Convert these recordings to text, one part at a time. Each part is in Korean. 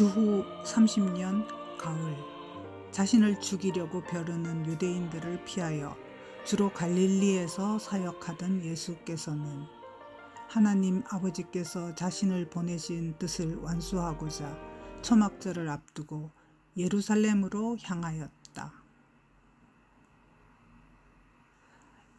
주후 30년 가을, 자신을 죽이려고 벼르는 유대인들을 피하여 주로 갈릴리에서 사역하던 예수께서는 하나님 아버지께서 자신을 보내신 뜻을 완수하고자 초막절을 앞두고 예루살렘으로 향하였다.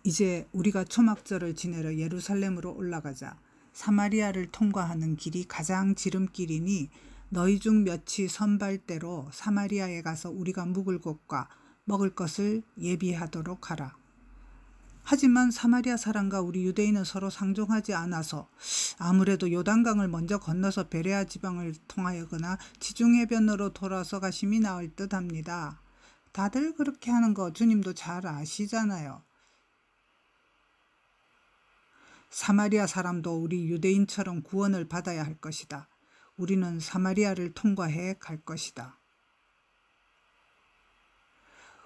이제 우리가 초막절을 지내러 예루살렘으로 올라가자 사마리아를 통과하는 길이 가장 지름길이니 너희 중 몇이 선발대로 사마리아에 가서 우리가 묵을 곳과 먹을 것을 예비하도록 하라. 하지만 사마리아 사람과 우리 유대인은 서로 상종하지 않아서 아무래도 요단강을 먼저 건너서 베레아 지방을 통하여거나 지중해변으로 돌아서 가심이 나을 듯합니다. 다들 그렇게 하는 거 주님도 잘 아시잖아요. 사마리아 사람도 우리 유대인처럼 구원을 받아야 할 것이다. 우리는 사마리아를 통과해 갈 것이다.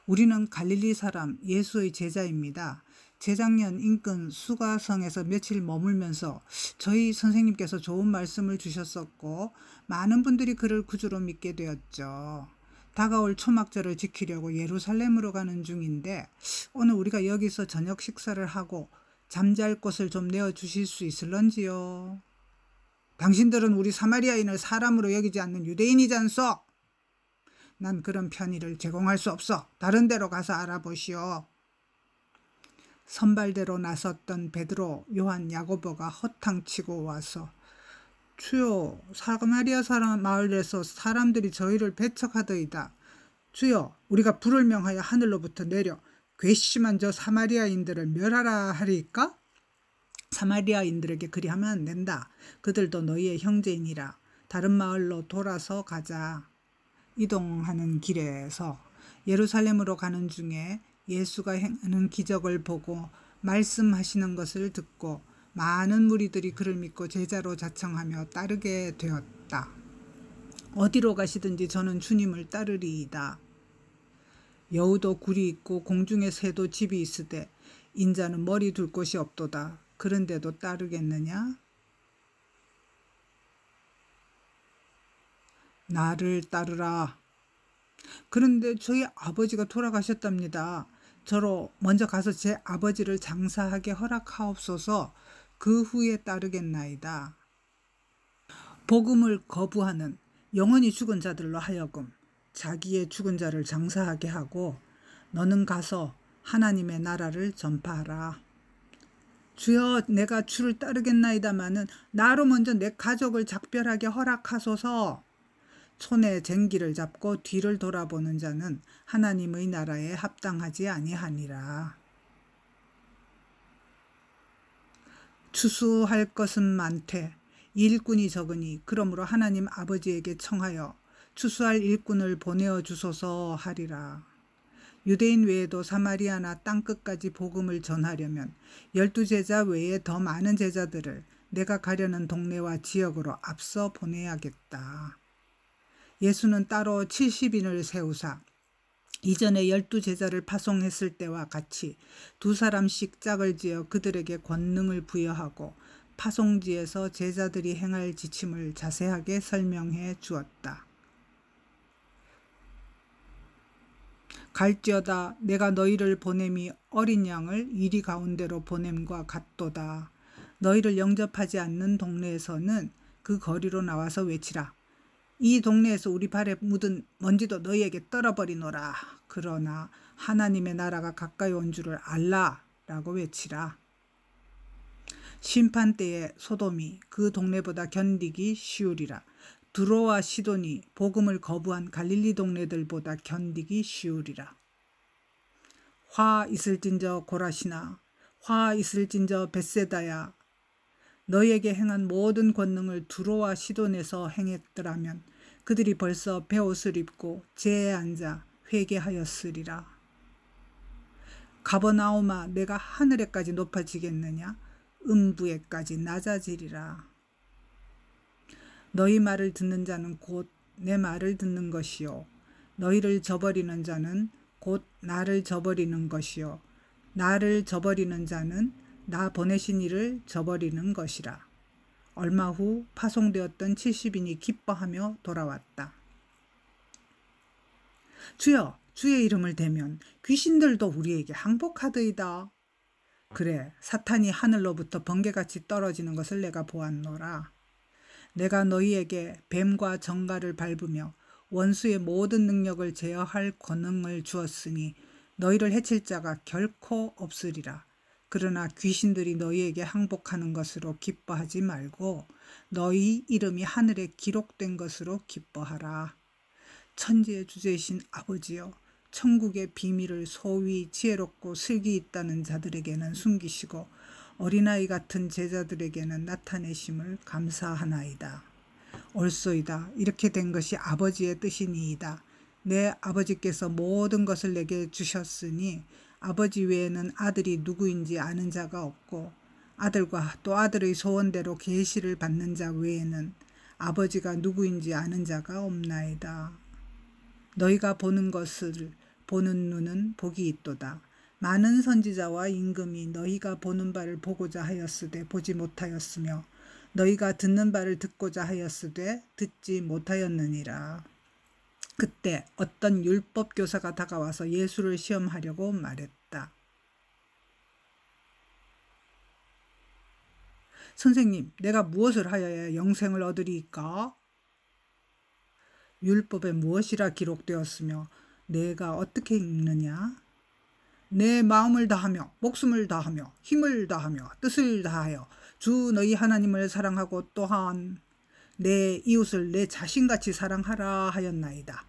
우리는 갈릴리 사람 예수의 제자입니다. 재작년 인근 수가성에서 며칠 머물면서 저희 선생님께서 좋은 말씀을 주셨었고 많은 분들이 그를 구주로 믿게 되었죠. 다가올 초막절을 지키려고 예루살렘으로 가는 중인데 오늘 우리가 여기서 저녁 식사를 하고 잠잘 곳을 좀 내어주실 수 있을런지요? 당신들은 우리 사마리아인을 사람으로 여기지 않는 유대인이잖소. 난 그런 편의를 제공할 수 없어. 다른 데로 가서 알아보시오. 선발대로 나섰던 베드로, 요한, 야고보가 허탕치고 와서 주여, 사마리아 사람 마을에서 사람들이 저희를 배척하더이다. 주여, 우리가 불을 명하여 하늘로부터 내려 괘씸한 저 사마리아인들을 멸하라 하리까? 사마리아인들에게 그리하면 안 된다. 그들도 너희의 형제이니라. 다른 마을로 돌아서 가자. 이동하는 길에서 예루살렘으로 가는 중에 예수가 행하는 기적을 보고 말씀하시는 것을 듣고 많은 무리들이 그를 믿고 제자로 자청하며 따르게 되었다. 어디로 가시든지 저는 주님을 따르리이다. 여우도 굴이 있고 공중에 새도 집이 있으되 인자는 머리 둘 곳이 없도다. 그런데도 따르겠느냐? 나를 따르라. 그런데 저희 아버지가 돌아가셨답니다. 저로 먼저 가서 제 아버지를 장사하게 허락하옵소서. 그 후에 따르겠나이다. 복음을 거부하는 영원히 죽은 자들로 하여금 자기의 죽은 자를 장사하게 하고 너는 가서 하나님의 나라를 전파하라. 주여, 내가 주를 따르겠나이다마는 나로 먼저 내 가족을 작별하게 허락하소서. 손에 쟁기를 잡고 뒤를 돌아보는 자는 하나님의 나라에 합당하지 아니하니라. 추수할 것은 많되 일꾼이 적으니 그러므로 하나님 아버지에게 청하여 추수할 일꾼을 보내어 주소서 하리라. 유대인 외에도 사마리아나 땅끝까지 복음을 전하려면 12제자 외에 더 많은 제자들을 내가 가려는 동네와 지역으로 앞서 보내야겠다. 예수는 따로 70인을 세우사 이전에 12제자를 파송했을 때와 같이 2사람씩 짝을 지어 그들에게 권능을 부여하고 파송지에서 제자들이 행할 지침을 자세하게 설명해 주었다. 갈지어다 내가 너희를 보냄이 어린 양을 이리 가운데로 보냄과 같도다. 너희를 영접하지 않는 동네에서는 그 거리로 나와서 외치라. 이 동네에서 우리 발에 묻은 먼지도 너희에게 떨어버리노라. 그러나 하나님의 나라가 가까이 온 줄을 알라라고 외치라. 심판때에 소돔이 그 동네보다 견디기 쉬우리라. 두로와 시돈이 복음을 거부한 갈릴리 동네들보다 견디기 쉬우리라. 화 있을진저 고라시나, 화 있을진저 벳세다야. 너희에게 행한 모든 권능을 두로와 시돈에서 행했더라면 그들이 벌써 베옷을 입고 제에 앉아 회개하였으리라. 가버나움아, 내가 하늘에까지 높아지겠느냐? 음부에까지 낮아지리라. 너희 말을 듣는 자는 곧 내 말을 듣는 것이요 너희를 저버리는 자는 곧 나를 저버리는 것이요 나를 저버리는 자는 나 보내신 이를 저버리는 것이라. 얼마 후 파송되었던 70인이 기뻐하며 돌아왔다. 주여, 주의 이름을 대면 귀신들도 우리에게 항복하더이다. 그래, 사탄이 하늘로부터 번개같이 떨어지는 것을 내가 보았노라. 내가 너희에게 뱀과 정갈을 밟으며 원수의 모든 능력을 제어할 권능을 주었으니 너희를 해칠 자가 결코 없으리라. 그러나 귀신들이 너희에게 항복하는 것으로 기뻐하지 말고 너희 이름이 하늘에 기록된 것으로 기뻐하라. 천지의 주제이신 아버지여, 천국의 비밀을 소위 지혜롭고 슬기 있다는 자들에게는 숨기시고 어린아이 같은 제자들에게는 나타내심을 감사하나이다. 옳소이다. 이렇게 된 것이 아버지의 뜻이니이다. 내 아버지께서 모든 것을 내게 주셨으니 아버지 외에는 아들이 누구인지 아는 자가 없고 아들과 또 아들의 소원대로 계시를 받는 자 외에는 아버지가 누구인지 아는 자가 없나이다. 너희가 보는 것을 보는 눈은 복이 있도다. 많은 선지자와 임금이 너희가 보는 바를 보고자 하였으되 보지 못하였으며 너희가 듣는 바를 듣고자 하였으되 듣지 못하였느니라. 그때 어떤 율법 교사가 다가와서 예수를 시험하려고 말했다. 선생님, 내가 무엇을 하여야 영생을 얻으리이까? 율법에 무엇이라 기록되었으며 내가 어떻게 읽느냐? 내 마음을 다하며 목숨을 다하며 힘을 다하며 뜻을 다하여 주 너희 하나님을 사랑하고 또한 내 이웃을 내 자신같이 사랑하라 하였나이다.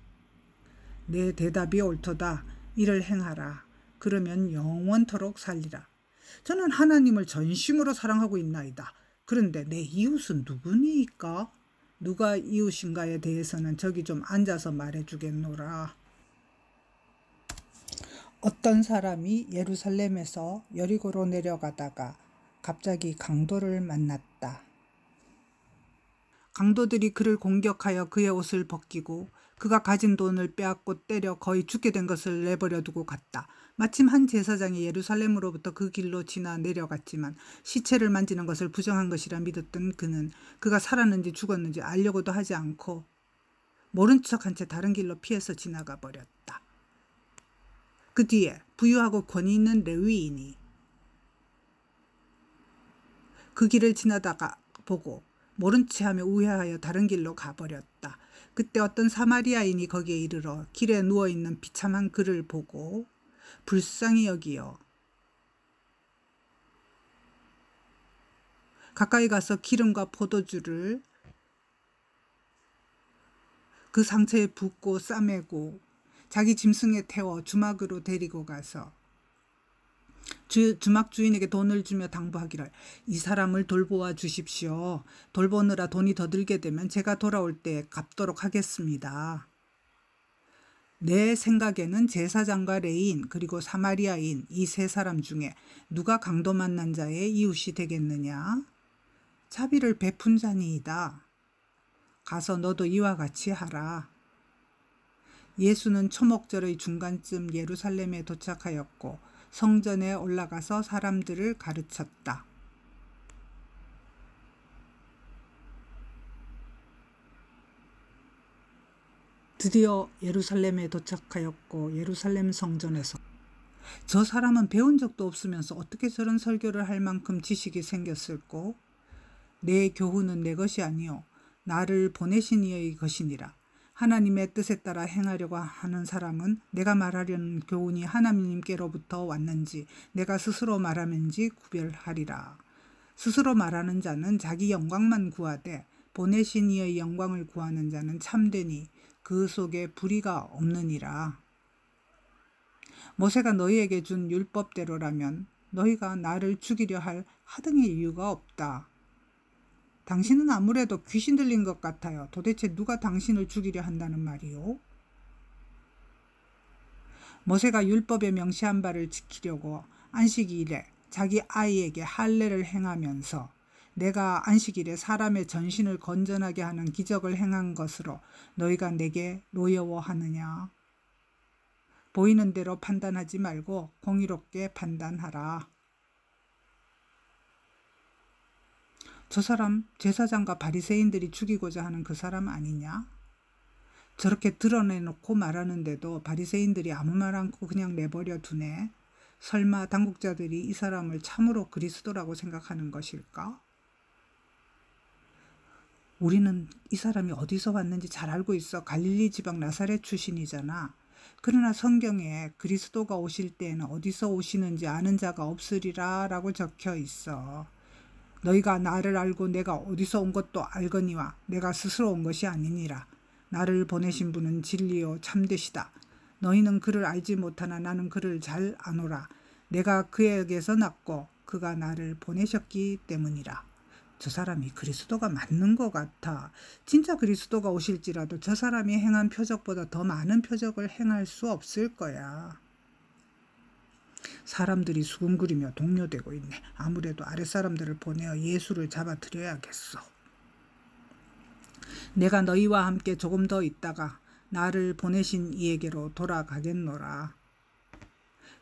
내 대답이 옳도다. 이를 행하라. 그러면 영원토록 살리라. 저는 하나님을 전심으로 사랑하고 있나이다. 그런데 내 이웃은 누구니까? 누가 이웃인가에 대해서는 저기 좀 앉아서 말해주겠노라. 어떤 사람이 예루살렘에서 여리고로 내려가다가 갑자기 강도를 만났다. 강도들이 그를 공격하여 그의 옷을 벗기고 그가 가진 돈을 빼앗고 때려 거의 죽게 된 것을 내버려 두고 갔다. 마침 한 제사장이 예루살렘으로부터 그 길로 지나 내려갔지만 시체를 만지는 것을 부정한 것이라 믿었던 그는 그가 살았는지 죽었는지 알려고도 하지 않고 모른 척한 채 다른 길로 피해서 지나가 버렸다. 그 뒤에 부유하고 권위 있는 레위인이 그 길을 지나다가 보고 모른 채 하며 우회하여 다른 길로 가버렸다. 그때 어떤 사마리아인이 거기에 이르러 길에 누워있는 비참한 그를 보고 불쌍히 여기어 가까이 가서 기름과 포도주를 그 상처에 붓고 싸매고 자기 짐승에 태워 주막으로 데리고 가서 주막 주인에게 돈을 주며 당부하기를 이 사람을 돌보아 주십시오. 돌보느라 돈이 더 들게 되면 제가 돌아올 때 갚도록 하겠습니다. 내 생각에는 제사장과 레위인 그리고 사마리아인 이 세 사람 중에 누가 강도 만난 자의 이웃이 되겠느냐? 자비를 베푼 자니이다. 가서 너도 이와 같이 하라. 예수는 초목절의 중간쯤 예루살렘에 도착하였고 성전에 올라가서 사람들을 가르쳤다. 드디어 예루살렘에 도착하였고 예루살렘 성전에서 저 사람은 배운 적도 없으면서 어떻게 저런 설교를 할 만큼 지식이 생겼을꼬? 내 교훈은 내 것이 아니요 나를 보내신 이의 것이니라. 하나님의 뜻에 따라 행하려고 하는 사람은 내가 말하려는 교훈이 하나님께로부터 왔는지 내가 스스로 말하는지 구별하리라. 스스로 말하는 자는 자기 영광만 구하되 보내신 이의 영광을 구하는 자는 참되니 그 속에 불의가 없느니라. 모세가 너희에게 준 율법대로라면 너희가 나를 죽이려 할 하등의 이유가 없다. 당신은 아무래도 귀신 들린 것 같아요. 도대체 누가 당신을 죽이려 한다는 말이요? 모세가 율법에 명시한 바를 지키려고 안식일에 자기 아이에게 할례를 행하면서 내가 안식일에 사람의 전신을 건전하게 하는 기적을 행한 것으로 너희가 내게 노여워하느냐? 보이는 대로 판단하지 말고 공의롭게 판단하라. 저 사람 제사장과 바리새인들이 죽이고자 하는 그 사람 아니냐? 저렇게 드러내놓고 말하는데도 바리새인들이 아무 말 않고 그냥 내버려 두네. 설마 당국자들이 이 사람을 참으로 그리스도라고 생각하는 것일까? 우리는 이 사람이 어디서 왔는지 잘 알고 있어. 갈릴리 지방 나사렛 출신이잖아. 그러나 성경에 그리스도가 오실 때에는 어디서 오시는지 아는 자가 없으리라 라고 적혀 있어. 너희가 나를 알고 내가 어디서 온 것도 알거니와 내가 스스로 온 것이 아니니라. 나를 보내신 분은 진리요 참되시다. 너희는 그를 알지 못하나 나는 그를 잘 아노라. 내가 그에게서 났고 그가 나를 보내셨기 때문이라. 저 사람이 그리스도가 맞는 것 같아. 진짜 그리스도가 오실지라도 저 사람이 행한 표적보다 더 많은 표적을 행할 수 없을 거야. 사람들이 수군거리며 동요되고 있네. 아무래도 아랫사람들을 보내어 예수를 잡아들여야겠어. 내가 너희와 함께 조금 더 있다가 나를 보내신 이에게로 돌아가겠노라.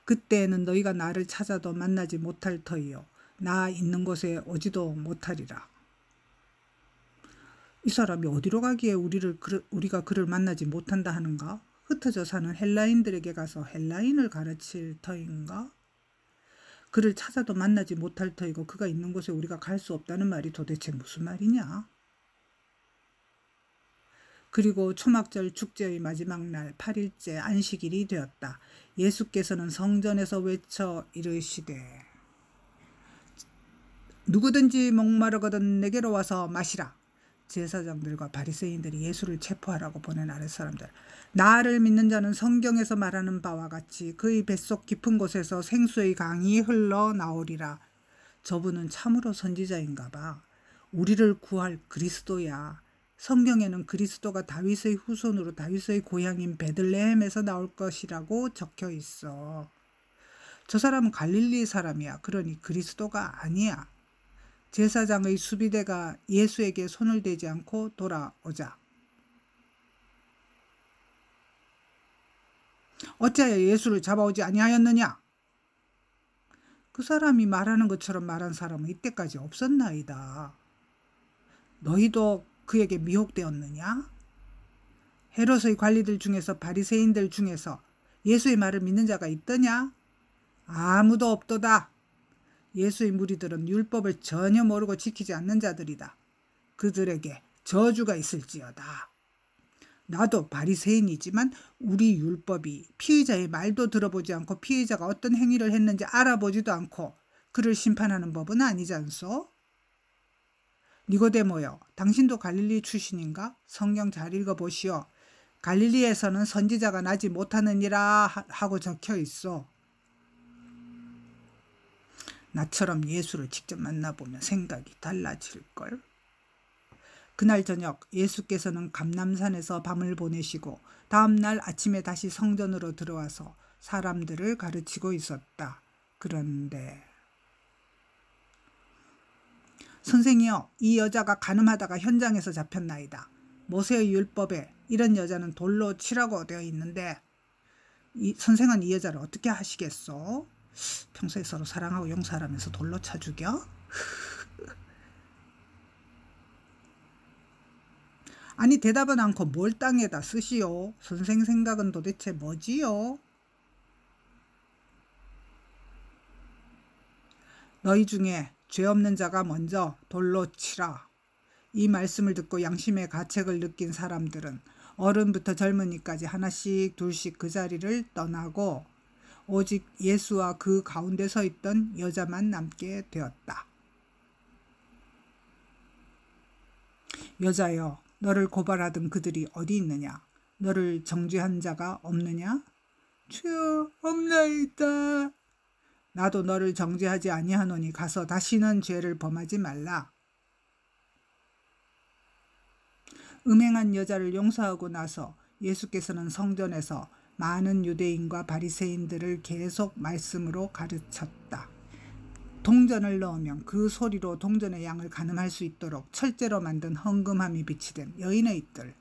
그때에는 너희가 나를 찾아도 만나지 못할 터이요 나 있는 곳에 오지도 못하리라. 이 사람이 어디로 가기에 우리가 그를 만나지 못한다 하는가? 흩어져 사는 헬라인들에게 가서 헬라인을 가르칠 터인가? 그를 찾아도 만나지 못할 터이고 그가 있는 곳에 우리가 갈 수 없다는 말이 도대체 무슨 말이냐? 그리고 초막절 축제의 마지막 날 8일째 안식일이 되었다. 예수께서는 성전에서 외쳐 이르시되 누구든지 목마르거든 내게로 와서 마시라. 제사장들과 바리새인들이 예수를 체포하라고 보낸 아랫사람들. 나를 믿는 자는 성경에서 말하는 바와 같이 그의 뱃속 깊은 곳에서 생수의 강이 흘러나오리라. 저분은 참으로 선지자인가 봐. 우리를 구할 그리스도야. 성경에는 그리스도가 다윗의 후손으로 다윗의 고향인 베들레헴에서 나올 것이라고 적혀 있어. 저 사람은 갈릴리 사람이야. 그러니 그리스도가 아니야. 제사장의 수비대가 예수에게 손을 대지 않고 돌아오자. 어찌하여 예수를 잡아오지 아니하였느냐? 그 사람이 말하는 것처럼 말한 사람은 이때까지 없었나이다. 너희도 그에게 미혹되었느냐? 헤롯의 관리들 중에서 바리새인들 중에서 예수의 말을 믿는 자가 있더냐? 아무도 없도다. 예수의 무리들은 율법을 전혀 모르고 지키지 않는 자들이다. 그들에게 저주가 있을지어다. 나도 바리새인이지만 우리 율법이 피의자의 말도 들어보지 않고 피의자가 어떤 행위를 했는지 알아보지도 않고 그를 심판하는 법은 아니지 않소? 니고데모여, 당신도 갈릴리 출신인가? 성경 잘 읽어보시오. 갈릴리에서는 선지자가 나지 못하느니라 하고 적혀 있어. 나처럼 예수를 직접 만나보면 생각이 달라질걸. 그날 저녁 예수께서는 감람산에서 밤을 보내시고 다음날 아침에 다시 성전으로 들어와서 사람들을 가르치고 있었다. 그런데 선생이여, 이 여자가 간음하다가 현장에서 잡혔나이다. 모세의 율법에 이런 여자는 돌로 치라고 되어 있는데 선생은 이 여자를 어떻게 하시겠소? 평소에 서로 사랑하고 용서하면서 돌로 쳐 죽여? 아니 대답은 않고 뭘 땅에다 쓰시오? 선생 생각은 도대체 뭐지요? 너희 중에 죄 없는 자가 먼저 돌로 치라. 이 말씀을 듣고 양심의 가책을 느낀 사람들은 어른부터 젊은이까지 하나씩 둘씩 그 자리를 떠나고 오직 예수와 그 가운데 서 있던 여자만 남게 되었다. 여자여, 너를 고발하던 그들이 어디 있느냐? 너를 정죄한 자가 없느냐? 주여, 없나이다. 나도 너를 정죄하지 아니하노니 가서 다시는 죄를 범하지 말라. 음행한 여자를 용서하고 나서 예수께서는 성전에서 많은 유대인과 바리새인들을 계속 말씀으로 가르쳤다. 동전을 넣으면 그 소리로 동전의 양을 가늠할 수 있도록 철제로 만든 헌금함이 비치된 여인의 뜰.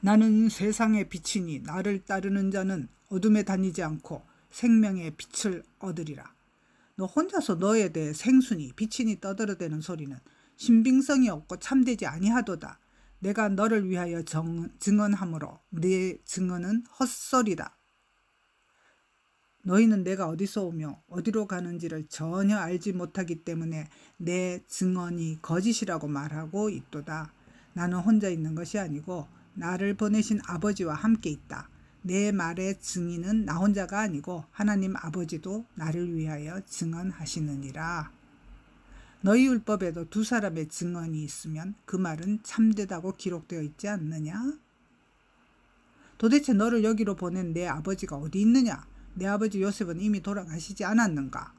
나는 세상의 빛이니 나를 따르는 자는 어둠에 다니지 않고 생명의 빛을 얻으리라. 너 혼자서 너에 대해 생순이 비친이 떠들어대는 소리는 신빙성이 없고 참되지 아니하도다. 내가 너를 위하여 증언하므로 네 증언은 헛소리다. 너희는 내가 어디서 오며 어디로 가는지를 전혀 알지 못하기 때문에 내 증언이 거짓이라고 말하고 있도다. 나는 혼자 있는 것이 아니고 나를 보내신 아버지와 함께 있다. 내 말의 증인은 나 혼자가 아니고 하나님 아버지도 나를 위하여 증언하시느니라. 너희 율법에도 두 사람의 증언이 있으면 그 말은 참되다고 기록되어 있지 않느냐? 도대체 너를 여기로 보낸 내 아버지가 어디 있느냐? 내 아버지 요셉은 이미 돌아가시지 않았는가?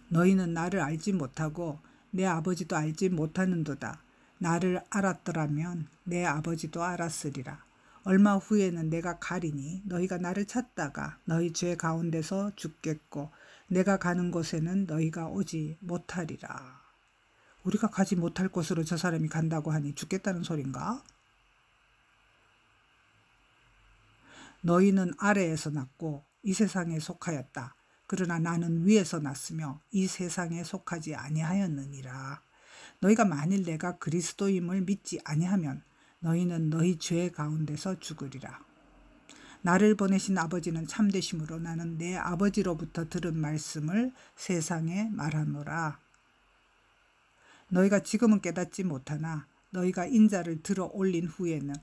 너희는 나를 알지 못하고 내 아버지도 알지 못하는도다. 나를 알았더라면 내 아버지도 알았으리라. 얼마 후에는 내가 가리니 너희가 나를 찾다가 너희 죄 가운데서 죽겠고 내가 가는 곳에는 너희가 오지 못하리라. 우리가 가지 못할 곳으로 저 사람이 간다고 하니 죽겠다는 소린가? 너희는 아래에서 났고 이 세상에 속하였다. 그러나 나는 위에서 났으며 이 세상에 속하지 아니하였느니라. 너희가 만일 내가 그리스도임을 믿지 아니하면 너희는 너희 죄 가운데서 죽으리라. 나를 보내신 아버지는 참되심으로 나는 내 아버지로부터 들은 말씀을 세상에 말하노라. 너희가 지금은 깨닫지 못하나 너희가 인자를 들어 올린 후에는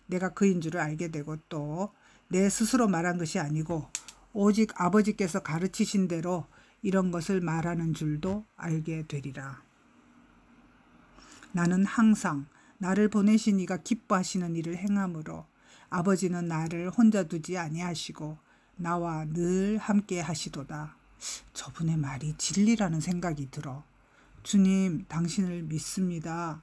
내가 그인 줄을 알게 되고 또 내 스스로 말한 것이 아니고 오직 아버지께서 가르치신 대로 이런 것을 말하는 줄도 알게 되리라. 나는 항상 나를 보내신 이가 기뻐하시는 일을 행함으로 아버지는 나를 혼자 두지 아니하시고 나와 늘 함께 하시도다. 저분의 말이 진리라는 생각이 들어. 주님, 당신을 믿습니다.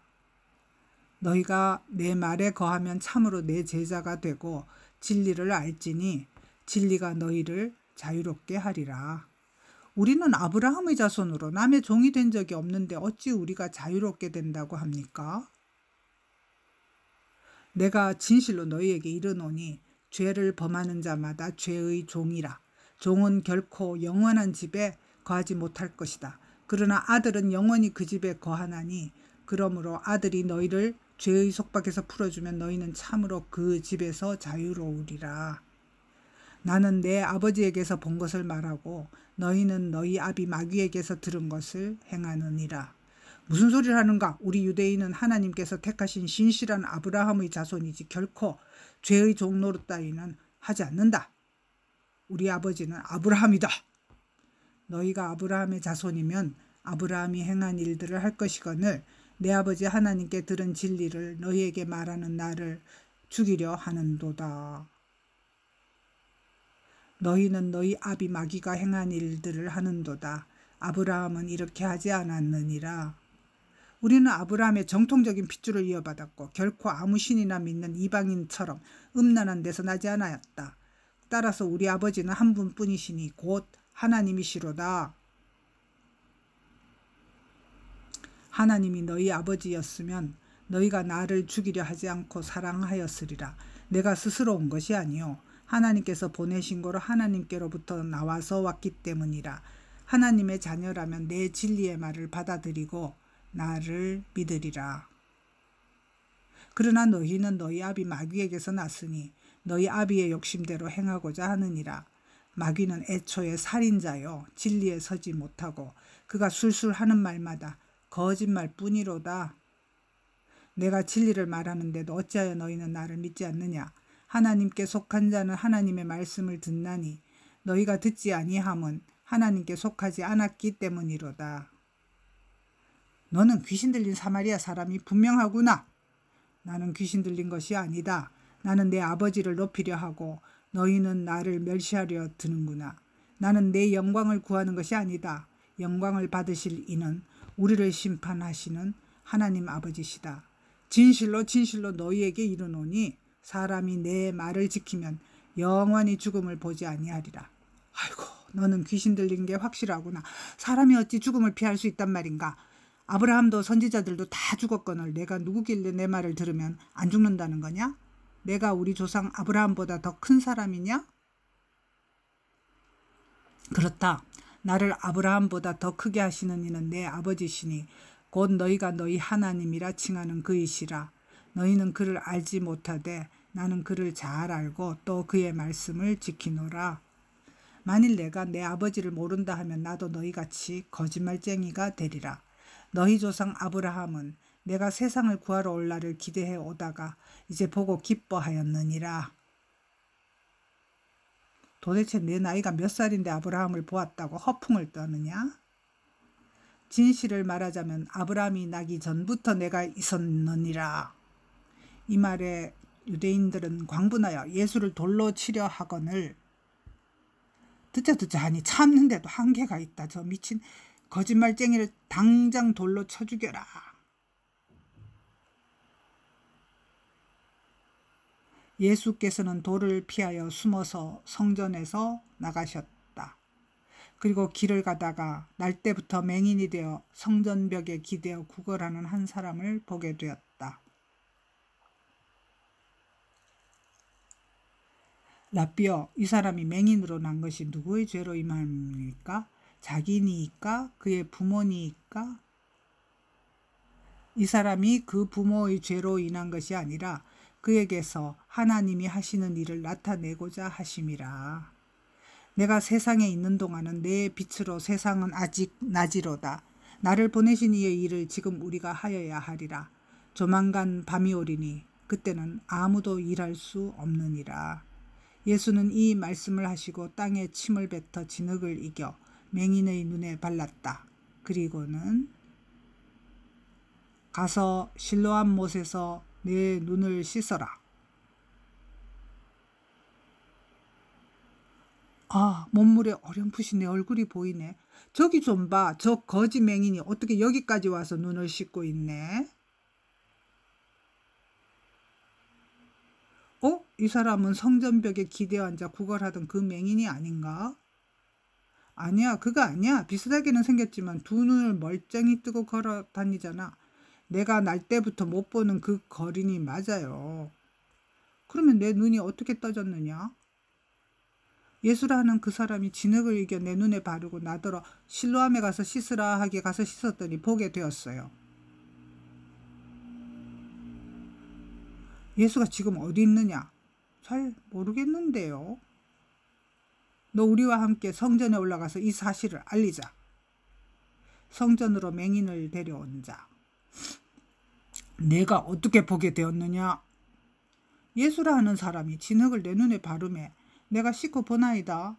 너희가 내 말에 거하면 참으로 내 제자가 되고 진리를 알지니 진리가 너희를 자유롭게 하리라. 우리는 아브라함의 자손으로 남의 종이 된 적이 없는데 어찌 우리가 자유롭게 된다고 합니까? 내가 진실로 너희에게 이르노니 죄를 범하는 자마다 죄의 종이라. 종은 결코 영원한 집에 거하지 못할 것이다. 그러나 아들은 영원히 그 집에 거하나니 그러므로 아들이 너희를 죄의 속박에서 풀어주면 너희는 참으로 그 집에서 자유로우리라. 나는 내 아버지에게서 본 것을 말하고 너희는 너희 아비 마귀에게서 들은 것을 행하느니라. 무슨 소리를 하는가? 우리 유대인은 하나님께서 택하신 신실한 아브라함의 자손이지 결코 죄의 종 노릇 따위는 하지 않는다. 우리 아버지는 아브라함이다. 너희가 아브라함의 자손이면 아브라함이 행한 일들을 할 것이거늘 내 아버지 하나님께 들은 진리를 너희에게 말하는 나를 죽이려 하는도다. 너희는 너희 아비 마귀가 행한 일들을 하는도다. 아브라함은 이렇게 하지 않았느니라. 우리는 아브라함의 정통적인 핏줄을 이어받았고 결코 아무 신이나 믿는 이방인처럼 음란한 데서 나지 않았다. 따라서 우리 아버지는 한 분뿐이시니 곧 하나님이시로다. 하나님이 너희 아버지였으면 너희가 나를 죽이려 하지 않고 사랑하였으리라. 내가 스스로 온 것이 아니요 하나님께서 보내신 거로 하나님께로부터 나와서 왔기 때문이라. 하나님의 자녀라면 내 진리의 말을 받아들이고 나를 믿으리라. 그러나 너희는 너희 아비 마귀에게서 났으니 너희 아비의 욕심대로 행하고자 하느니라. 마귀는 애초에 살인자요 진리에 서지 못하고 그가 술술 하는 말마다 거짓말뿐이로다. 내가 진리를 말하는데도 어찌하여 너희는 나를 믿지 않느냐. 하나님께 속한 자는 하나님의 말씀을 듣나니 너희가 듣지 아니함은 하나님께 속하지 않았기 때문이로다. 너는 귀신 들린 사마리아 사람이 분명하구나. 나는 귀신 들린 것이 아니다. 나는 내 아버지를 높이려 하고 너희는 나를 멸시하려 드는구나. 나는 내 영광을 구하는 것이 아니다. 영광을 받으실 이는 우리를 심판하시는 하나님 아버지시다. 진실로 진실로 너희에게 이르노니 사람이 내 말을 지키면 영원히 죽음을 보지 아니하리라. 아이고, 너는 귀신 들린 게 확실하구나. 사람이 어찌 죽음을 피할 수 있단 말인가. 아브라함도 선지자들도 다 죽었거늘 내가 누구길래 내 말을 들으면 안 죽는다는 거냐? 내가 우리 조상 아브라함보다 더 큰 사람이냐? 그렇다. 나를 아브라함보다 더 크게 하시는 이는 내 아버지시니 곧 너희가 너희 하나님이라 칭하는 그이시라. 너희는 그를 알지 못하되 나는 그를 잘 알고 또 그의 말씀을 지키노라. 만일 내가 내 아버지를 모른다 하면 나도 너희같이 거짓말쟁이가 되리라. 너희 조상 아브라함은 내가 세상을 구하러 올 날을 기대해 오다가 이제 보고 기뻐하였느니라. 도대체 내 나이가 몇 살인데 아브라함을 보았다고 허풍을 떠느냐? 진실을 말하자면 아브라함이 나기 전부터 내가 있었느니라. 이 말에 유대인들은 광분하여 예수를 돌로 치려 하거늘 듣자 하니 참는데도 한계가 있다. 저 미친 거짓말쟁이를 당장 돌로 쳐 죽여라. 예수께서는 돌을 피하여 숨어서 성전에서 나가셨다. 그리고 길을 가다가 날 때부터 맹인이 되어 성전벽에 기대어 구걸하는 한 사람을 보게 되었다. 라삐어, 이 사람이 맹인으로 난 것이 누구의 죄로 임함입니까? 자기니까? 그의 부모니까? 이 사람이 그 부모의 죄로 인한 것이 아니라 그에게서 하나님이 하시는 일을 나타내고자 하심이라. 내가 세상에 있는 동안은 내 빛으로 세상은 아직 낮이로다. 나를 보내신 이의 일을 지금 우리가 하여야 하리라. 조만간 밤이 오리니 그때는 아무도 일할 수 없느니라. 예수는 이 말씀을 하시고 땅에 침을 뱉어 진흙을 이겨 맹인의 눈에 발랐다. 그리고는 가서 실로암 못에서 내 눈을 씻어라. 아, 몸물에 어렴풋이 내 얼굴이 보이네. 저기 좀 봐. 저 거지 맹인이 어떻게 여기까지 와서 눈을 씻고 있네. 이 사람은 성전벽에 기대어 앉아 구걸하던 그 맹인이 아닌가? 아니야, 그거 아니야. 비슷하게는 생겼지만 두 눈을 멀쩡히 뜨고 걸어 다니잖아. 내가 날 때부터 못 보는 그 거린이 맞아요. 그러면 내 눈이 어떻게 떠졌느냐? 예수라는 그 사람이 진흙을 이겨 내 눈에 바르고 나더러 실로암에 가서 씻으라 하게 가서 씻었더니 보게 되었어요. 예수가 지금 어디 있느냐? 잘 모르겠는데요. 너 우리와 함께 성전에 올라가서 이 사실을 알리자. 성전으로 맹인을 데려온 자. 내가 어떻게 보게 되었느냐? 예수라 하는 사람이 진흙을 내 눈에 바르매 내가 씻고 보나이다.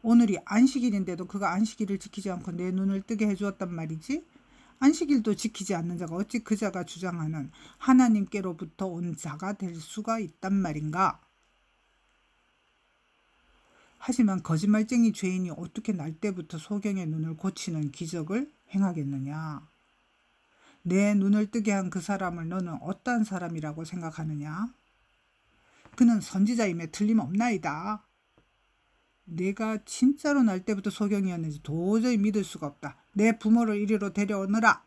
오늘이 안식일인데도 그가 안식일을 지키지 않고 내 눈을 뜨게 해주었단 말이지. 안식일도 지키지 않는 자가 어찌 그 자가 주장하는 하나님께로부터 온 자가 될 수가 있단 말인가? 하지만 거짓말쟁이 죄인이 어떻게 날 때부터 소경의 눈을 고치는 기적을 행하겠느냐? 내 눈을 뜨게 한 그 사람을 너는 어떠한 사람이라고 생각하느냐? 그는 선지자임에 틀림없나이다. 내가 진짜로 날 때부터 소경이었는지 도저히 믿을 수가 없다. 내 부모를 이리로 데려오너라.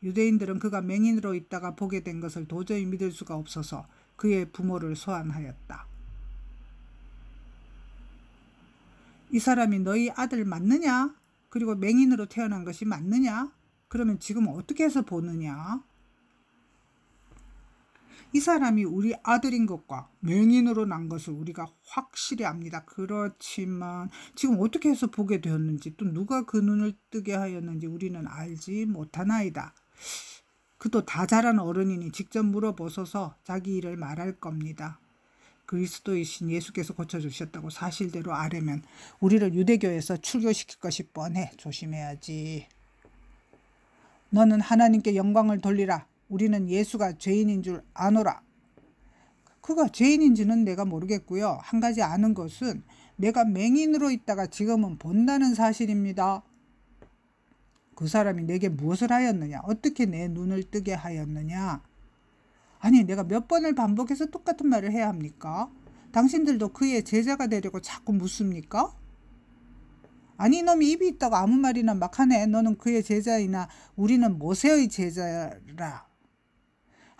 유대인들은 그가 맹인으로 있다가 보게 된 것을 도저히 믿을 수가 없어서 그의 부모를 소환하였다. 이 사람이 너희 아들 맞느냐? 그리고 맹인으로 태어난 것이 맞느냐? 그러면 지금 어떻게 해서 보느냐? 이 사람이 우리 아들인 것과 맹인으로 난 것을 우리가 확실히 압니다. 그렇지만 지금 어떻게 해서 보게 되었는지 또 누가 그 눈을 뜨게 하였는지 우리는 알지 못하나이다. 그도 다 자란 어른이니 직접 물어보소서 자기 일을 말할 겁니다. 그리스도이신 예수께서 고쳐주셨다고 사실대로 아뢰면 우리를 유대교에서 출교시킬 것이 뻔해. 조심해야지. 너는 하나님께 영광을 돌리라. 우리는 예수가 죄인인 줄 아노라. 그가 죄인인지는 내가 모르겠고요. 한 가지 아는 것은 내가 맹인으로 있다가 지금은 본다는 사실입니다. 그 사람이 내게 무엇을 하였느냐? 어떻게 내 눈을 뜨게 하였느냐? 아니, 내가 몇 번을 반복해서 똑같은 말을 해야 합니까? 당신들도 그의 제자가 되려고 자꾸 묻습니까? 아니, 이놈이 입이 있다고 아무 말이나 막 하네. 너는 그의 제자이나 우리는 모세의 제자라.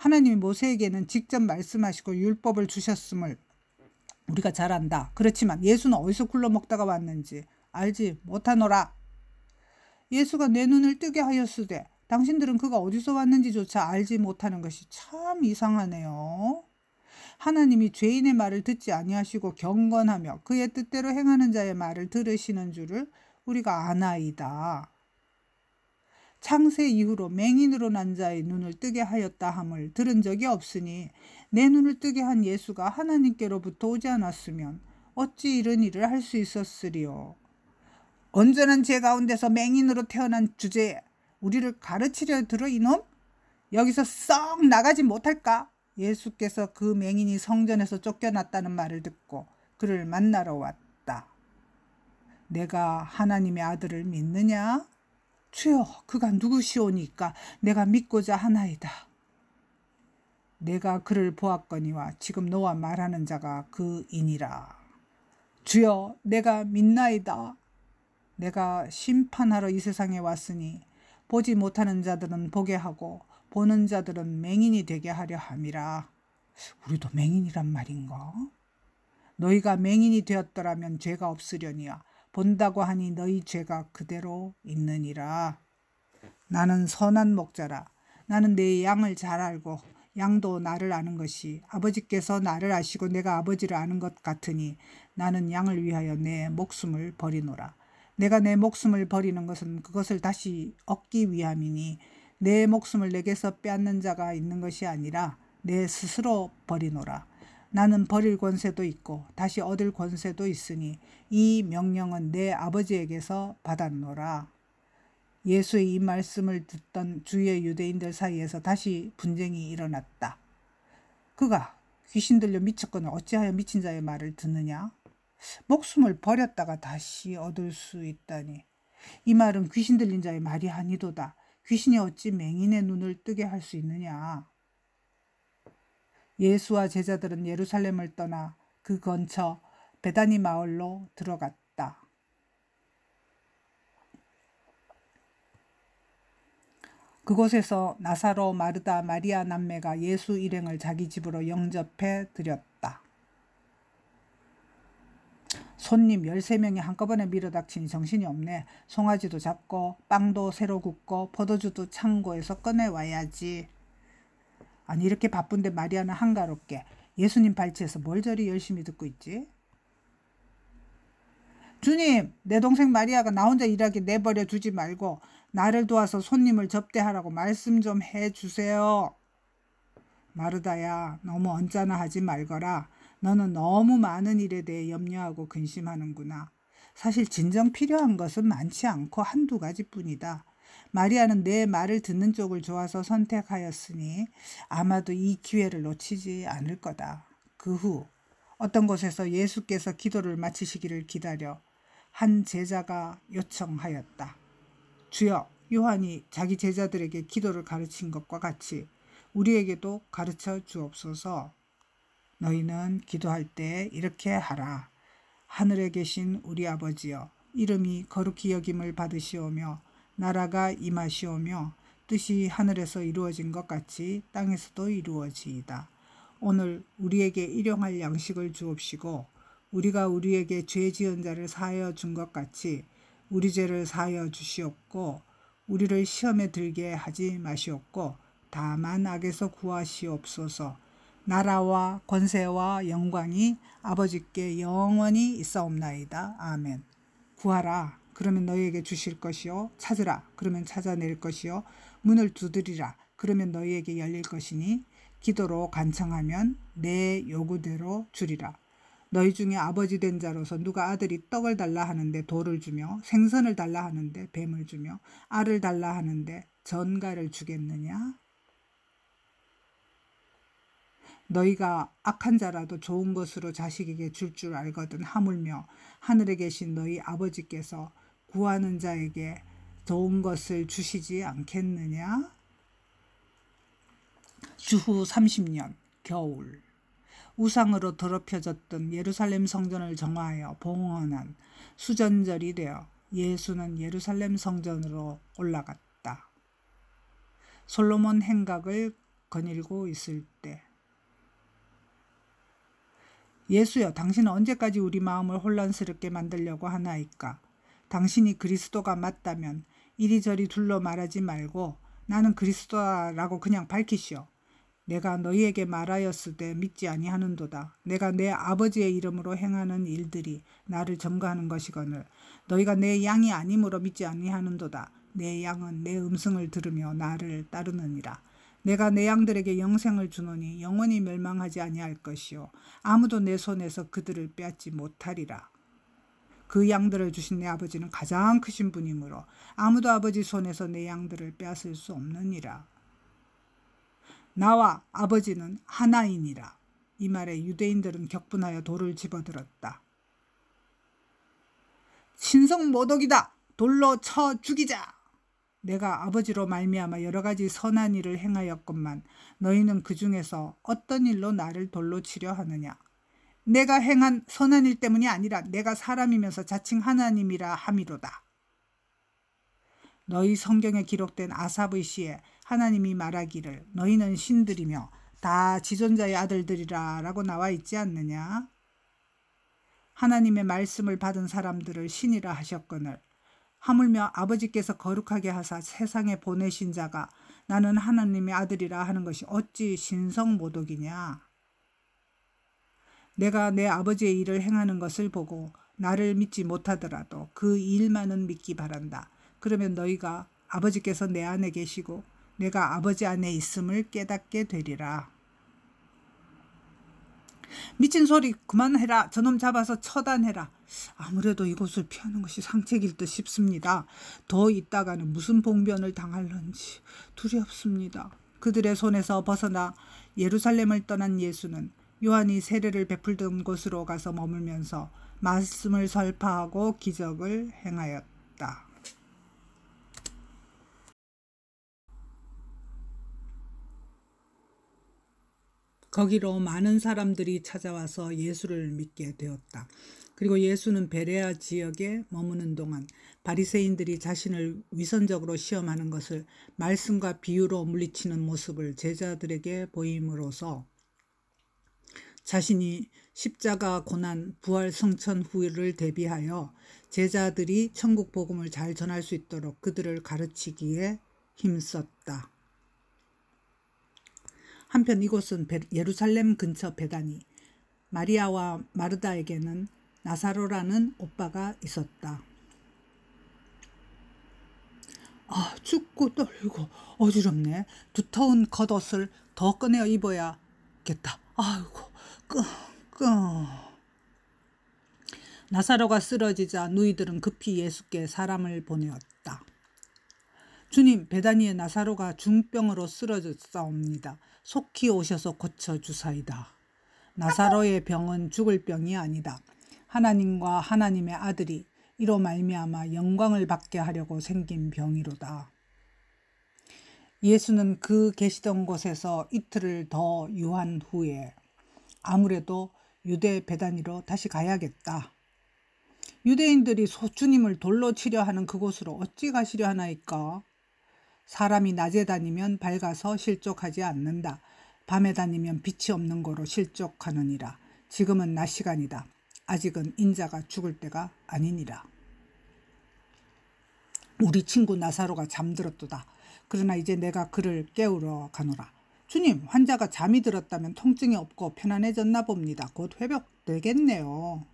하나님이 모세에게는 직접 말씀하시고 율법을 주셨음을 우리가 잘 안다. 그렇지만 예수는 어디서 굴러먹다가 왔는지 알지 못하노라. 예수가 내 눈을 뜨게 하였으되 당신들은 그가 어디서 왔는지조차 알지 못하는 것이 참 이상하네요. 하나님이 죄인의 말을 듣지 아니하시고 경건하며 그의 뜻대로 행하는 자의 말을 들으시는 줄을 우리가 아나이다. 창세 이후로 맹인으로 난 자의 눈을 뜨게 하였다 함을 들은 적이 없으니 내 눈을 뜨게 한 예수가 하나님께로부터 오지 않았으면 어찌 이런 일을 할 수 있었으리요. 온전한 죄 가운데서 맹인으로 태어난 주제에 우리를 가르치려 들어 이놈? 여기서 썩 나가지 못할까? 예수께서 그 맹인이 성전에서 쫓겨났다는 말을 듣고 그를 만나러 왔다. 내가 하나님의 아들을 믿느냐? 주여, 그가 누구시오니까 내가 믿고자 하나이다. 내가 그를 보았거니와 지금 너와 말하는 자가 그이니라. 주여, 내가 믿나이다. 내가 심판하러 이 세상에 왔으니 보지 못하는 자들은 보게 하고 보는 자들은 맹인이 되게 하려 함이라. 우리도 맹인이란 말인가? 너희가 맹인이 되었더라면 죄가 없으려니와 본다고 하니 너희 죄가 그대로 있느니라. 나는 선한 목자라. 나는 내 양을 잘 알고 양도 나를 아는 것이 아버지께서 나를 아시고 내가 아버지를 아는 것 같으니 나는 양을 위하여 내 목숨을 버리노라. 내가 내 목숨을 버리는 것은 그것을 다시 얻기 위함이니 내 목숨을 내게서 빼앗는 자가 있는 것이 아니라 내 스스로 버리노라. 나는 버릴 권세도 있고 다시 얻을 권세도 있으니 이 명령은 내 아버지에게서 받았노라. 예수의 이 말씀을 듣던 주위의 유대인들 사이에서 다시 분쟁이 일어났다. 그가 귀신 들려 미쳤거늘 어찌하여 미친 자의 말을 듣느냐? 목숨을 버렸다가 다시 얻을 수 있다니. 이 말은 귀신 들린 자의 말이 아니도다. 귀신이 어찌 맹인의 눈을 뜨게 할 수 있느냐? 예수와 제자들은 예루살렘을 떠나 그 근처 베다니 마을로 들어갔다. 그곳에서 나사로, 마르다, 마리아 남매가 예수 일행을 자기 집으로 영접해 드렸다. 손님 13명이 한꺼번에 밀어닥치니 정신이 없네. 송아지도 잡고 빵도 새로 굽고 포도주도 창고에서 꺼내와야지. 아니 이렇게 바쁜데 마리아는 한가롭게 예수님 발치에서 뭘 저리 열심히 듣고 있지? 주님, 내 동생 마리아가 나 혼자 일하게 내버려 두지 말고 나를 도와서 손님을 접대하라고 말씀 좀 해주세요. 마르다야, 너무 언짢아 하지 말거라. 너는 너무 많은 일에 대해 염려하고 근심하는구나. 사실 진정 필요한 것은 많지 않고 한두 가지뿐이다. 마리아는 내 말을 듣는 쪽을 좋아서 선택하였으니 아마도 이 기회를 놓치지 않을 거다. 그 후 어떤 곳에서 예수께서 기도를 마치시기를 기다려 한 제자가 요청하였다. 주여, 요한이 자기 제자들에게 기도를 가르친 것과 같이 우리에게도 가르쳐 주옵소서. 너희는 기도할 때 이렇게 하라. 하늘에 계신 우리 아버지여, 이름이 거룩히 여김을 받으시오며 나라가 임하시오며 뜻이 하늘에서 이루어진 것 같이 땅에서도 이루어지이다. 오늘 우리에게 일용할 양식을 주옵시고 우리가 우리에게 죄 지은 자를 사하여 준 것 같이 우리 죄를 사하여 주시옵고 우리를 시험에 들게 하지 마시옵고 다만 악에서 구하시옵소서. 나라와 권세와 영광이 아버지께 영원히 있사옵나이다. 아멘. 구하라. 그러면 너희에게 주실 것이요. 찾으라. 그러면 찾아낼 것이요. 문을 두드리라. 그러면 너희에게 열릴 것이니 기도로 간청하면 내 요구대로 주리라. 너희 중에 아버지 된 자로서 누가 아들이 떡을 달라 하는데 돌을 주며 생선을 달라 하는데 뱀을 주며 알을 달라 하는데 전갈을 주겠느냐? 너희가 악한 자라도 좋은 것으로 자식에게 줄 줄 알거든 하물며 하늘에 계신 너희 아버지께서 구하는 자에게 좋은 것을 주시지 않겠느냐? 주후 30년 겨울 우상으로 더럽혀졌던 예루살렘 성전을 정화하여 봉헌한 수전절이 되어 예수는 예루살렘 성전으로 올라갔다. 솔로몬 행각을 거닐고 있을 때 예수여, 당신은 언제까지 우리 마음을 혼란스럽게 만들려고 하나이까? 당신이 그리스도가 맞다면 이리저리 둘러 말하지 말고 나는 그리스도라고 그냥 밝히시오. 내가 너희에게 말하였으되 믿지 아니하는도다. 내가 내 아버지의 이름으로 행하는 일들이 나를 증거하는 것이거늘 너희가 내 양이 아니므로 믿지 아니하는도다. 내 양은 내 음성을 들으며 나를 따르느니라. 내가 내 양들에게 영생을 주노니 영원히 멸망하지 아니할 것이요 아무도 내 손에서 그들을 빼앗지 못하리라. 그 양들을 주신 내 아버지는 가장 크신 분이므로 아무도 아버지 손에서 내 양들을 빼앗을 수 없느니라. 나와 아버지는 하나이니라. 이 말에 유대인들은 격분하여 돌을 집어들었다. 신성 모독이다. 돌로 쳐 죽이자. 내가 아버지로 말미암아 여러 가지 선한 일을 행하였건만 너희는 그 중에서 어떤 일로 나를 돌로 치려 하느냐. 내가 행한 선한 일 때문이 아니라 내가 사람이면서 자칭 하나님이라 함이로다. 너희 성경에 기록된 아삽의 시에 하나님이 말하기를 너희는 신들이며 다 지존자의 아들들이라 라고 나와 있지 않느냐. 하나님의 말씀을 받은 사람들을 신이라 하셨거늘 하물며 아버지께서 거룩하게 하사 세상에 보내신 자가 나는 하나님의 아들이라 하는 것이 어찌 신성모독이냐. 내가 내 아버지의 일을 행하는 것을 보고 나를 믿지 못하더라도 그 일만은 믿기 바란다. 그러면 너희가 아버지께서 내 안에 계시고 내가 아버지 안에 있음을 깨닫게 되리라. 미친 소리 그만해라. 저놈 잡아서 처단해라. 아무래도 이곳을 피하는 것이 상책일 듯 싶습니다. 더 있다가는 무슨 봉변을 당할런지 두렵습니다. 그들의 손에서 벗어나 예루살렘을 떠난 예수는 요한이 세례를 베풀던 곳으로 가서 머물면서 말씀을 설파하고 기적을 행하였다. 거기로 많은 사람들이 찾아와서 예수를 믿게 되었다. 그리고 예수는 베레아 지역에 머무는 동안 바리새인들이 자신을 위선적으로 시험하는 것을 말씀과 비유로 물리치는 모습을 제자들에게 보임으로써 자신이 십자가 고난 부활 성천 후를 대비하여 제자들이 천국 복음을 잘 전할 수 있도록 그들을 가르치기에 힘썼다. 한편 이곳은 예루살렘 근처 베다니, 마리아와 마르다에게는 나사로라는 오빠가 있었다. 춥고 떨리고 어지럽네. 두터운 겉옷을 더 꺼내어 입어야겠다. 아이고, 나사로가 쓰러지자 누이들은 급히 예수께 사람을 보내었다. 주님, 베다니의 나사로가 중병으로 쓰러졌사옵니다. 속히 오셔서 고쳐주사이다. 나사로의 병은 죽을 병이 아니다. 하나님과 하나님의 아들이 이로 말미암아 영광을 받게 하려고 생긴 병이로다. 예수는 그 계시던 곳에서 이틀을 더 유한 후에 아무래도 유대 베다니로 다시 가야겠다. 유대인들이 주님을 돌로 치려 하는 그곳으로 어찌 가시려 하나이까? 사람이 낮에 다니면 밝아서 실족하지 않는다. 밤에 다니면 빛이 없는 거로 실족하느니라. 지금은 낮 시간이다. 아직은 인자가 죽을 때가 아니니라. 우리 친구 나사로가 잠들었도다. 그러나 이제 내가 그를 깨우러 가노라. 주님, 환자가 잠이 들었다면 통증이 없고 편안해졌나 봅니다. 곧 회복되겠네요.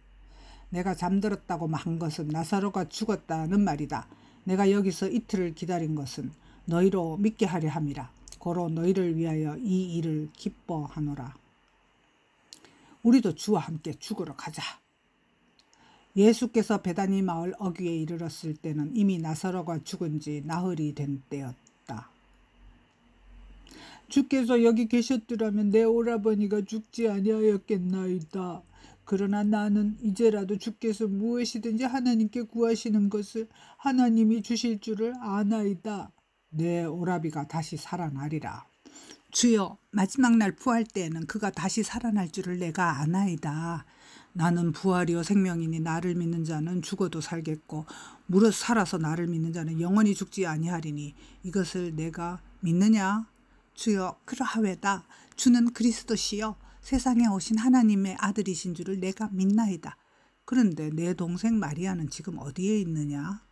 내가 잠들었다고 한 것은 나사로가 죽었다는 말이다. 내가 여기서 이틀을 기다린 것은 너희로 믿게 하려 함이라. 고로 너희를 위하여 이 일을 기뻐하노라. 우리도 주와 함께 죽으러 가자. 예수께서 베다니 마을 어귀에 이르렀을 때는 이미 나사로가 죽은 지 나흘이 된 때였다. 주께서 여기 계셨더라면 내 오라버니가 죽지 아니하였겠나이다. 그러나 나는 이제라도 주께서 무엇이든지 하나님께 구하시는 것을 하나님이 주실 줄을 아나이다. 내 오라비가 다시 살아나리라. 주여, 마지막 날 부활 때에는 그가 다시 살아날 줄을 내가 아나이다. 나는 부활이요 생명이니 나를 믿는 자는 죽어도 살겠고 무릇 살아서 나를 믿는 자는 영원히 죽지 아니하리니 이것을 내가 믿느냐? 주여, 그러하외다. 주는 그리스도시요 세상에 오신 하나님의 아들이신 줄을 내가 믿나이다. 그런데 내 동생 마리아는 지금 어디에 있느냐?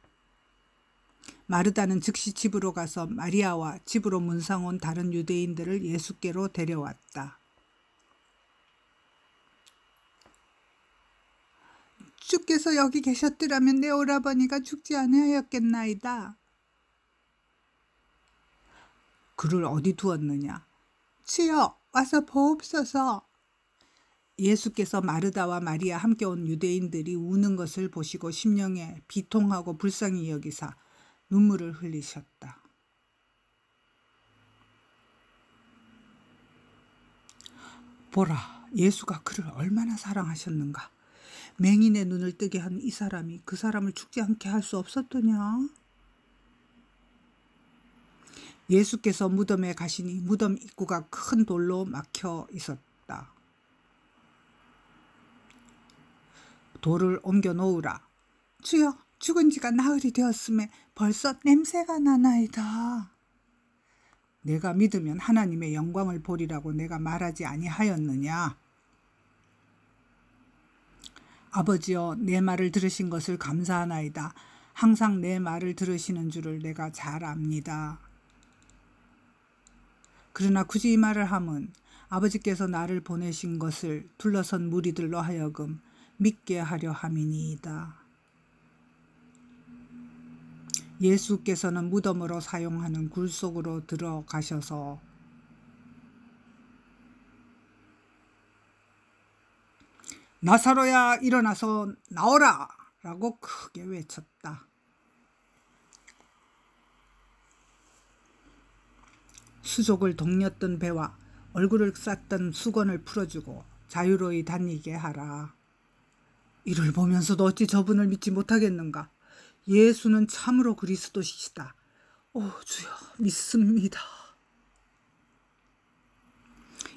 마르다는 즉시 집으로 가서 마리아와 집으로 문상 온 다른 유대인들을 예수께로 데려왔다. 주께서 여기 계셨더라면 내 오라버니가 죽지 아니하였겠나이다. 그를 어디 두었느냐? 주여, 와서 보옵소서. 예수께서 마르다와 마리아 함께 온 유대인들이 우는 것을 보시고 심령에 비통하고 불쌍히 여기사 눈물을 흘리셨다. 보라, 예수가 그를 얼마나 사랑하셨는가. 맹인의 눈을 뜨게 한 이 사람이 그 사람을 죽지 않게 할 수 없었더냐? 예수께서 무덤에 가시니 무덤 입구가 큰 돌로 막혀 있었다. 돌을 옮겨 놓으라. 주여, 죽은 지가 나흘이 되었음에 벌써 냄새가 나나이다. 내가 믿으면 하나님의 영광을 보리라고 내가 말하지 아니하였느냐? 아버지여, 내 말을 들으신 것을 감사하나이다. 항상 내 말을 들으시는 줄을 내가 잘 압니다. 그러나 굳이 이 말을 함은 아버지께서 나를 보내신 것을 둘러선 무리들로 하여금 믿게 하려 함이니이다. 예수께서는 무덤으로 사용하는 굴 속으로 들어가셔서 나사로야, 일어나서 나오라! 라고 크게 외쳤다. 수족을 동렸던 배와 얼굴을 쌌던 수건을 풀어주고 자유로이 다니게 하라. 이를 보면서도 어찌 저분을 믿지 못하겠는가? 예수는 참으로 그리스도시시다. 오, 주여, 믿습니다.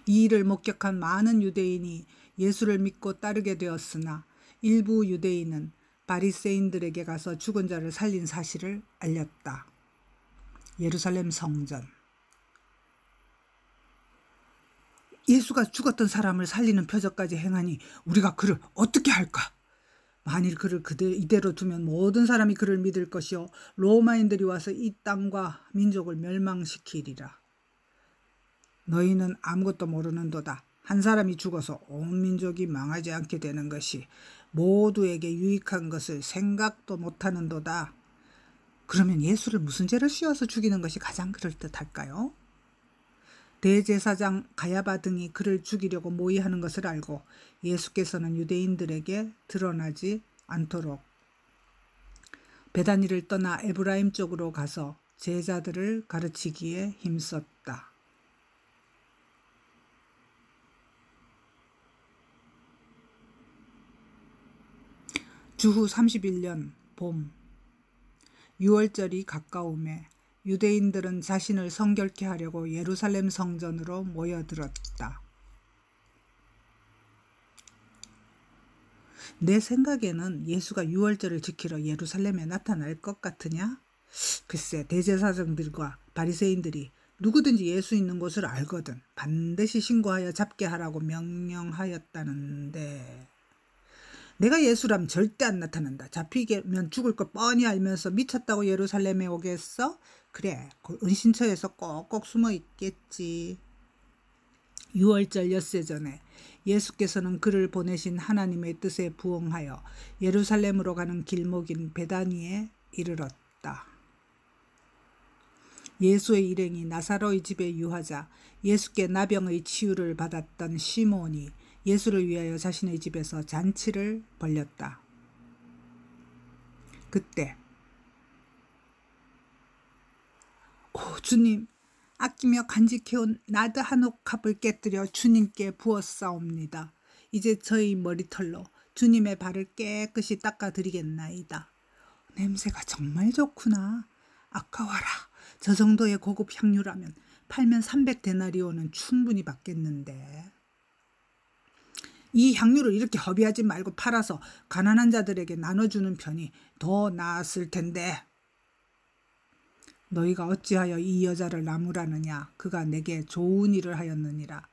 이 일을 목격한 많은 유대인이 예수를 믿고 따르게 되었으나 일부 유대인은 바리새인들에게 가서 죽은 자를 살린 사실을 알렸다. 예루살렘 성전. 예수가 죽었던 사람을 살리는 표적까지 행하니 우리가 그를 어떻게 할까? 만일 그를 이대로 두면 모든 사람이 그를 믿을 것이요 로마인들이 와서 이 땅과 민족을 멸망시키리라. 너희는 아무것도 모르는도다. 한 사람이 죽어서 온 민족이 망하지 않게 되는 것이 모두에게 유익한 것을 생각도 못하는도다. 그러면 예수를 무슨 죄를 씌워서 죽이는 것이 가장 그럴듯할까요? 대제사장 가야바 등이 그를 죽이려고 모의하는 것을 알고 예수께서는 유대인들에게 드러나지 않도록 베다니를 떠나 에브라임 쪽으로 가서 제자들을 가르치기에 힘썼다. 주후 31년 봄, 6월절이 가까움에 유대인들은 자신을 성결케 하려고 예루살렘 성전으로 모여들었다. 내 생각에는 예수가 6월절을 지키러 예루살렘에 나타날 것 같으냐? 글쎄, 대제사장들과 바리새인들이 누구든지 예수 있는 곳을 알거든 반드시 신고하여 잡게 하라고 명령하였다는데 내가 예수라면 절대 안 나타난다. 잡히면 죽을 거 뻔히 알면서 미쳤다고 예루살렘에 오겠어? 그래, 그 은신처에서 꼭꼭 숨어 있겠지. 6월절 엿새 전에 예수께서는 그를 보내신 하나님의 뜻에 부응하여 예루살렘으로 가는 길목인 베다니에 이르렀다. 예수의 일행이 나사로의 집에 유하자 예수께 나병의 치유를 받았던 시몬이 예수를 위하여 자신의 집에서 잔치를 벌였다. 그때 오 주님, 아끼며 간직해온 나드 한 옥합을 깨뜨려 주님께 부었사옵니다. 이제 저희 머리털로 주님의 발을 깨끗이 닦아드리겠나이다. 냄새가 정말 좋구나. 아까워라. 저 정도의 고급 향유라면 팔면 300데나리온은 충분히 받겠는데. 이 향유를 이렇게 허비하지 말고 팔아서 가난한 자들에게 나눠주는 편이 더 나았을 텐데. 너희가 어찌하여 이 여자를 나무라느냐? 그가 내게 좋은 일을 하였느니라.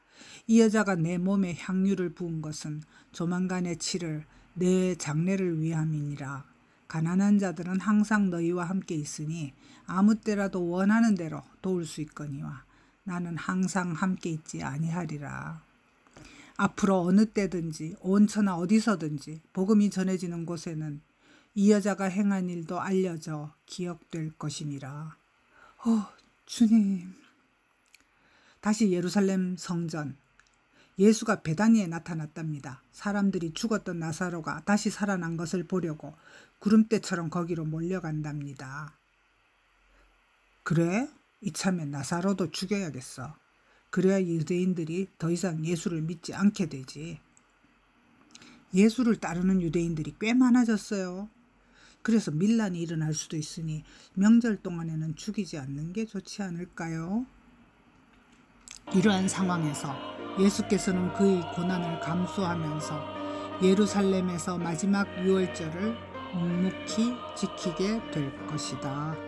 이 여자가 내 몸에 향유를 부은 것은 조만간에 치를 내 장례를 위함이니라. 가난한 자들은 항상 너희와 함께 있으니 아무 때라도 원하는 대로 도울 수 있거니와 나는 항상 함께 있지 아니하리라. 앞으로 어느 때든지 온천하 어디서든지 복음이 전해지는 곳에는 이 여자가 행한 일도 알려져 기억될 것이니라. 주님. 다시 예루살렘 성전. 예수가 베다니에 나타났답니다. 사람들이 죽었던 나사로가 다시 살아난 것을 보려고 구름대처럼 거기로 몰려간답니다. 그래? 이참에 나사로도 죽여야겠어. 그래야 유대인들이 더 이상 예수를 믿지 않게 되지. 예수를 따르는 유대인들이 꽤 많아졌어요. 그래서 밀란이 일어날 수도 있으니 명절 동안에는 죽이지 않는 게 좋지 않을까요? 이러한 상황에서 예수께서는 그의 고난을 감수하면서 예루살렘에서 마지막 유월절을 묵묵히 지키게 될 것이다.